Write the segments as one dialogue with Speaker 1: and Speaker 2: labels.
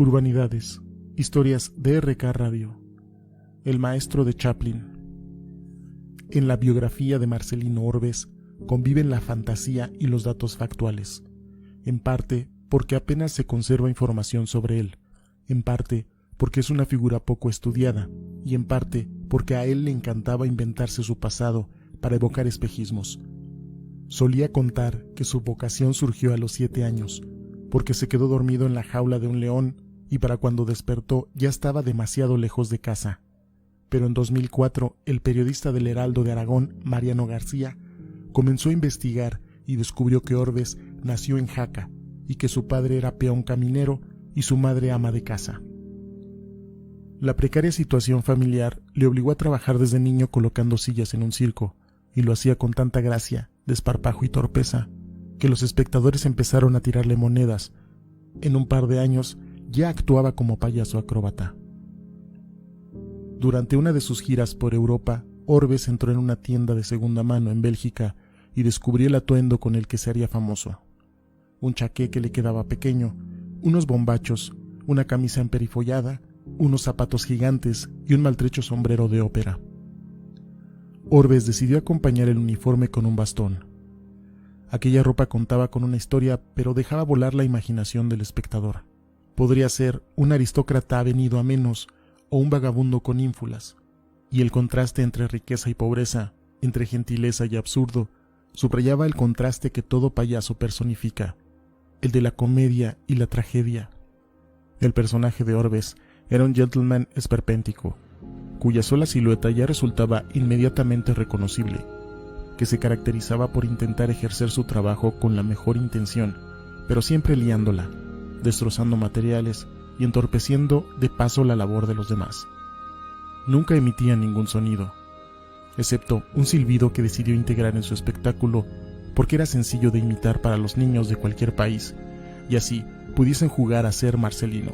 Speaker 1: Urbanidades, historias de RK Radio. El maestro de Chaplin. En la biografía de Marcelino Orbes conviven la fantasía y los datos factuales, en parte porque apenas se conserva información sobre él, en parte porque es una figura poco estudiada, y en parte porque a él le encantaba inventarse su pasado para evocar espejismos. Solía contar que su vocación surgió a los 7 años, porque se quedó dormido en la jaula de un león y para cuando despertó ya estaba demasiado lejos de casa. Pero en 2004 el periodista del Heraldo de Aragón, Mariano García, comenzó a investigar y descubrió que Orbes nació en Jaca y que su padre era peón caminero y su madre ama de casa. La precaria situación familiar le obligó a trabajar desde niño colocando sillas en un circo, y lo hacía con tanta gracia, desparpajo y torpeza, que los espectadores empezaron a tirarle monedas. En un par de años ya actuaba como payaso acróbata. Durante una de sus giras por Europa, Orbes entró en una tienda de segunda mano en Bélgica y descubrió el atuendo con el que se haría famoso. Un chaqué que le quedaba pequeño, unos bombachos, una camisa emperifollada, unos zapatos gigantes y un maltrecho sombrero de ópera. Orbes decidió acompañar el uniforme con un bastón. Aquella ropa contaba con una historia, pero dejaba volar la imaginación del espectador. Podría ser un aristócrata avenido a menos o un vagabundo con ínfulas, y el contraste entre riqueza y pobreza, entre gentileza y absurdo, subrayaba el contraste que todo payaso personifica, el de la comedia y la tragedia. El personaje de Orbes era un gentleman esperpéntico, cuya sola silueta ya resultaba inmediatamente reconocible, que se caracterizaba por intentar ejercer su trabajo con la mejor intención, pero siempre liándola, destrozando materiales y entorpeciendo de paso la labor de los demás. Nunca emitía ningún sonido, excepto un silbido que decidió integrar en su espectáculo porque era sencillo de imitar para los niños de cualquier país, y así pudiesen jugar a ser Marcelino.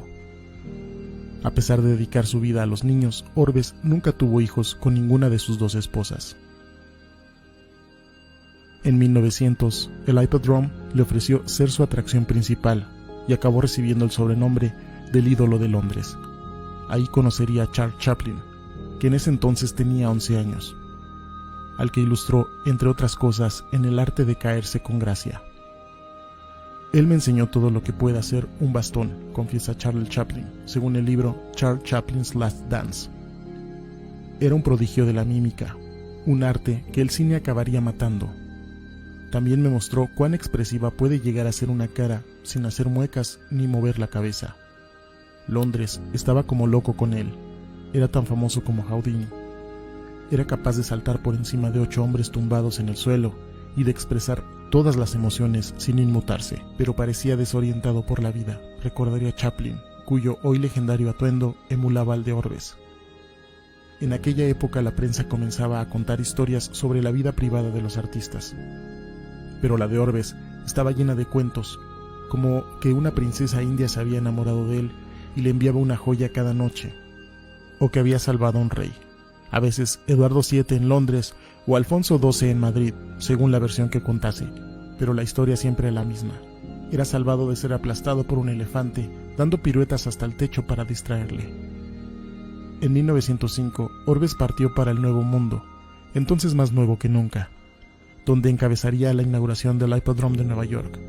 Speaker 1: A pesar de dedicar su vida a los niños, Orbes nunca tuvo hijos con ninguna de sus 2 esposas. En 1900, el Hippodrome le ofreció ser su atracción principal y acabó recibiendo el sobrenombre del ídolo de Londres. Ahí conocería a Charles Chaplin, que en ese entonces tenía 11 años, al que ilustró, entre otras cosas, en el arte de caerse con gracia. Él me enseñó todo lo que puede hacer un bastón, confiesa Charles Chaplin, según el libro Charles Chaplin's Last Dance. Era un prodigio de la mímica, un arte que el cine acabaría matando. También me mostró cuán expresiva puede llegar a ser una cara sin hacer muecas ni mover la cabeza. Londres estaba como loco con él. Era tan famoso como Houdini. Era capaz de saltar por encima de 8 hombres tumbados en el suelo y de expresar todas las emociones sin inmutarse, pero parecía desorientado por la vida, recordaría Chaplin, cuyo hoy legendario atuendo emulaba al de Orbes. En aquella época la prensa comenzaba a contar historias sobre la vida privada de los artistas, pero la de Orbes estaba llena de cuentos, como que una princesa india se había enamorado de él y le enviaba una joya cada noche, o que había salvado a un rey, a veces Eduardo VII en Londres o Alfonso XII en Madrid, según la versión que contase, pero la historia siempre era la misma. Era salvado de ser aplastado por un elefante, dando piruetas hasta el techo para distraerle. En 1905, Orbes partió para el Nuevo Mundo, entonces más nuevo que nunca, donde encabezaría la inauguración del Hippodrome de Nueva York.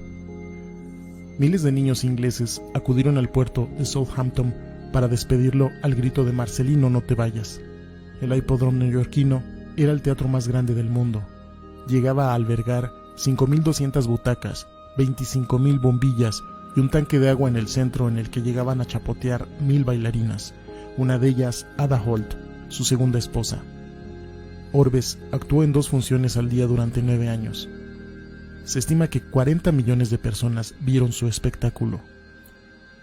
Speaker 1: Miles de niños ingleses acudieron al puerto de Southampton para despedirlo al grito de Marcelino, no te vayas. El Hippodrome neoyorquino era el teatro más grande del mundo. Llegaba a albergar 5.200 butacas, 25.000 bombillas y un tanque de agua en el centro en el que llegaban a chapotear 1.000 bailarinas, una de ellas Ada Holt, su segunda esposa. Orbes actuó en 2 funciones al día durante 9 años. Se estima que 40 millones de personas vieron su espectáculo.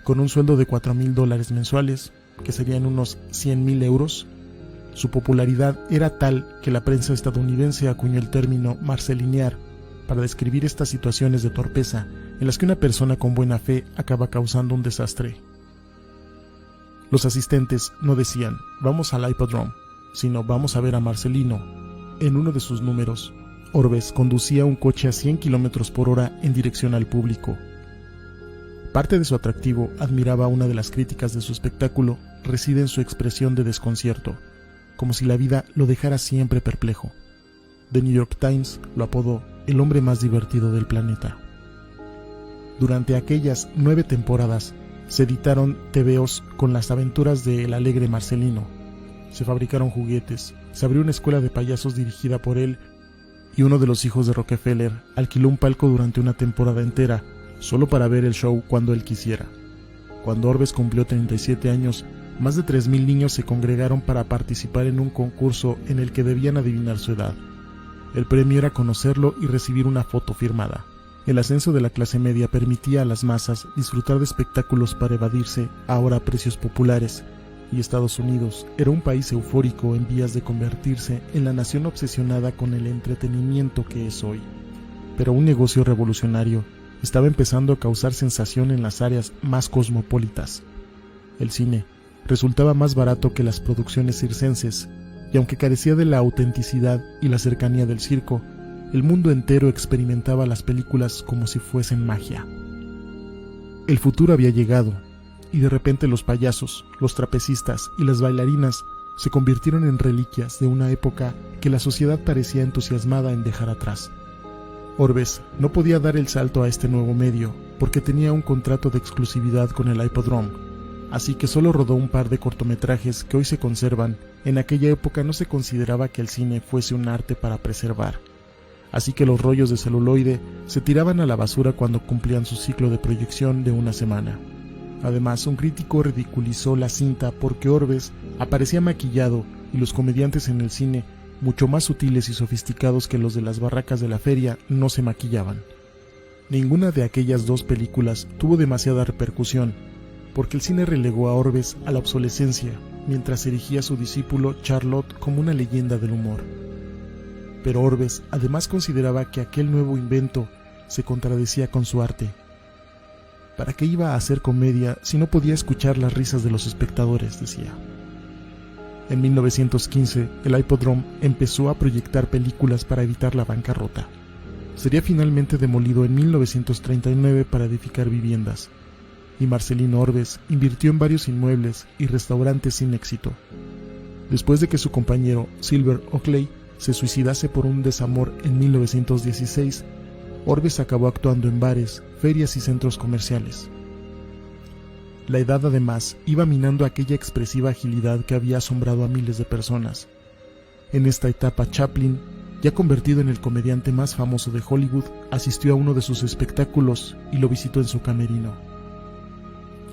Speaker 1: Con un sueldo de $4.000 mensuales, que serían unos 100.000 euros, su popularidad era tal que la prensa estadounidense acuñó el término marcelinear para describir estas situaciones de torpeza en las que una persona con buena fe acaba causando un desastre. Los asistentes no decían, vamos al Hippodrome, sino vamos a ver a Marcelino. En uno de sus números, Orbes conducía un coche a 100 km/h en dirección al público. Parte de su atractivo, admiraba una de las críticas de su espectáculo, reside en su expresión de desconcierto, como si la vida lo dejara siempre perplejo. The New York Times lo apodó el hombre más divertido del planeta. Durante aquellas 9 temporadas se editaron tebeos con las aventuras del alegre Marcelino. Se fabricaron juguetes, se abrió una escuela de payasos dirigida por él y uno de los hijos de Rockefeller alquiló un palco durante una temporada entera solo para ver el show cuando él quisiera. Cuando Orbes cumplió 37 años, más de 3,000 niños se congregaron para participar en un concurso en el que debían adivinar su edad. El premio era conocerlo y recibir una foto firmada. El ascenso de la clase media permitía a las masas disfrutar de espectáculos para evadirse ahora a precios populares, y Estados Unidos era un país eufórico en vías de convertirse en la nación obsesionada con el entretenimiento que es hoy. Pero un negocio revolucionario estaba empezando a causar sensación en las áreas más cosmopolitas. El cine resultaba más barato que las producciones circenses, y aunque carecía de la autenticidad y la cercanía del circo, el mundo entero experimentaba las películas como si fuesen magia. El futuro había llegado, y de repente los payasos, los trapecistas y las bailarinas se convirtieron en reliquias de una época que la sociedad parecía entusiasmada en dejar atrás. Orbes no podía dar el salto a este nuevo medio porque tenía un contrato de exclusividad con el Hippodrome, así que solo rodó un par de cortometrajes que hoy se conservan. En aquella época no se consideraba que el cine fuese un arte para preservar, así que los rollos de celuloide se tiraban a la basura cuando cumplían su ciclo de proyección de una semana. Además, un crítico ridiculizó la cinta porque Orbes aparecía maquillado y los comediantes en el cine, mucho más sutiles y sofisticados que los de las barracas de la feria, no se maquillaban. Ninguna de aquellas 2 películas tuvo demasiada repercusión, porque el cine relegó a Orbes a la obsolescencia, mientras erigía a su discípulo Charlotte como una leyenda del humor. Pero Orbes además consideraba que aquel nuevo invento se contradecía con su arte. ¿Para qué iba a hacer comedia si no podía escuchar las risas de los espectadores?, decía. En 1915, el Hippodrome empezó a proyectar películas para evitar la bancarrota. Sería finalmente demolido en 1939 para edificar viviendas, y Marcelino Orbes invirtió en varios inmuebles y restaurantes sin éxito. Después de que su compañero Silver Oakley se suicidase por un desamor en 1916, Orbes acabó actuando en bares, ferias y centros comerciales. La edad además iba minando aquella expresiva agilidad que había asombrado a miles de personas. En esta etapa, Chaplin, ya convertido en el comediante más famoso de Hollywood, asistió a uno de sus espectáculos y lo visitó en su camerino.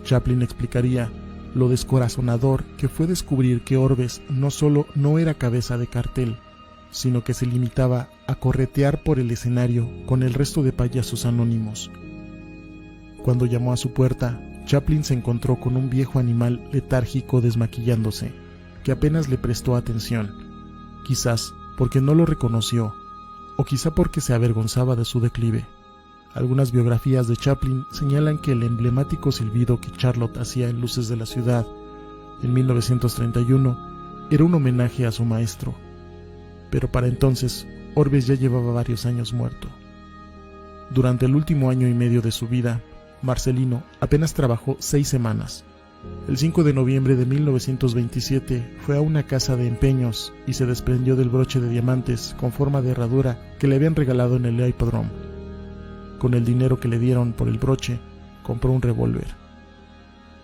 Speaker 1: Chaplin explicaría lo descorazonador que fue descubrir que Orbes no solo no era cabeza de cartel, sino que se limitaba a corretear por el escenario con el resto de payasos anónimos. Cuando llamó a su puerta, Chaplin se encontró con un viejo animal letárgico desmaquillándose, que apenas le prestó atención, quizás porque no lo reconoció, o quizá porque se avergonzaba de su declive. Algunas biografías de Chaplin señalan que el emblemático silbido que Charlotte hacía en Luces de la Ciudad, en 1931, era un homenaje a su maestro. Pero para entonces, Orbes ya llevaba varios años muerto. Durante el último año y medio de su vida, Marcelino apenas trabajó 6 semanas. El 5 de noviembre de 1927 fue a una casa de empeños y se desprendió del broche de diamantes con forma de herradura que le habían regalado en el Hippodrome. Con el dinero que le dieron por el broche, compró un revólver.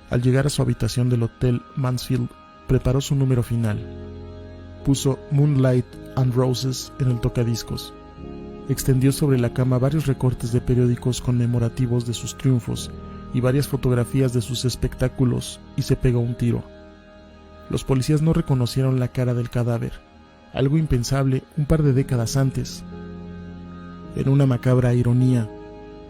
Speaker 1: Al llegar a su habitación del Hotel Mansfield, preparó su número final. Puso Moonlight and Roses en el tocadiscos. Extendió sobre la cama varios recortes de periódicos conmemorativos de sus triunfos y varias fotografías de sus espectáculos y se pegó un tiro. Los policías no reconocieron la cara del cadáver, algo impensable un par de décadas antes. En una macabra ironía,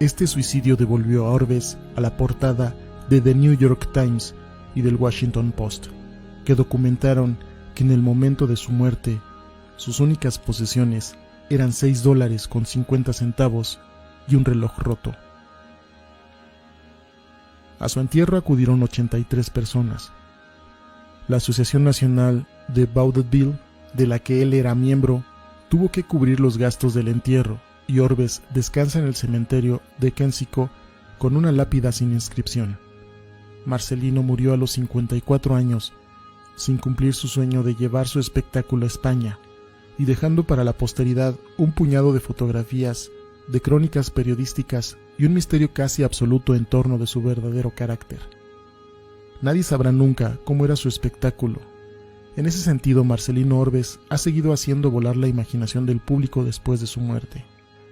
Speaker 1: este suicidio devolvió a Orbes a la portada de The New York Times y del Washington Post, que documentaron que en el momento de su muerte, sus únicas posesiones eran $6.50 y un reloj roto. A su entierro acudieron 83 personas. La Asociación Nacional de Vaudeville, de la que él era miembro, tuvo que cubrir los gastos del entierro, y Orbes descansa en el cementerio de Kensico con una lápida sin inscripción. Marcelino murió a los 54 años, sin cumplir su sueño de llevar su espectáculo a España, y dejando para la posteridad un puñado de fotografías, de crónicas periodísticas y un misterio casi absoluto en torno de su verdadero carácter. Nadie sabrá nunca cómo era su espectáculo. En ese sentido, Marcelino Orbes ha seguido haciendo volar la imaginación del público después de su muerte.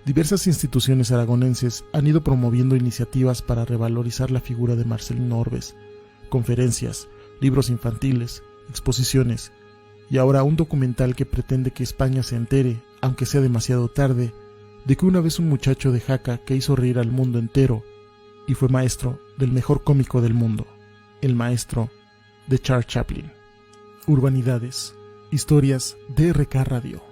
Speaker 1: Diversas instituciones aragonenses han ido promoviendo iniciativas para revalorizar la figura de Marcelino Orbes, conferencias, libros infantiles, exposiciones, y ahora un documental que pretende que España se entere, aunque sea demasiado tarde, de que una vez un muchacho de Jaca que hizo reír al mundo entero y fue maestro del mejor cómico del mundo, el maestro de Charles Chaplin. Urbanidades, historias de RK Radio.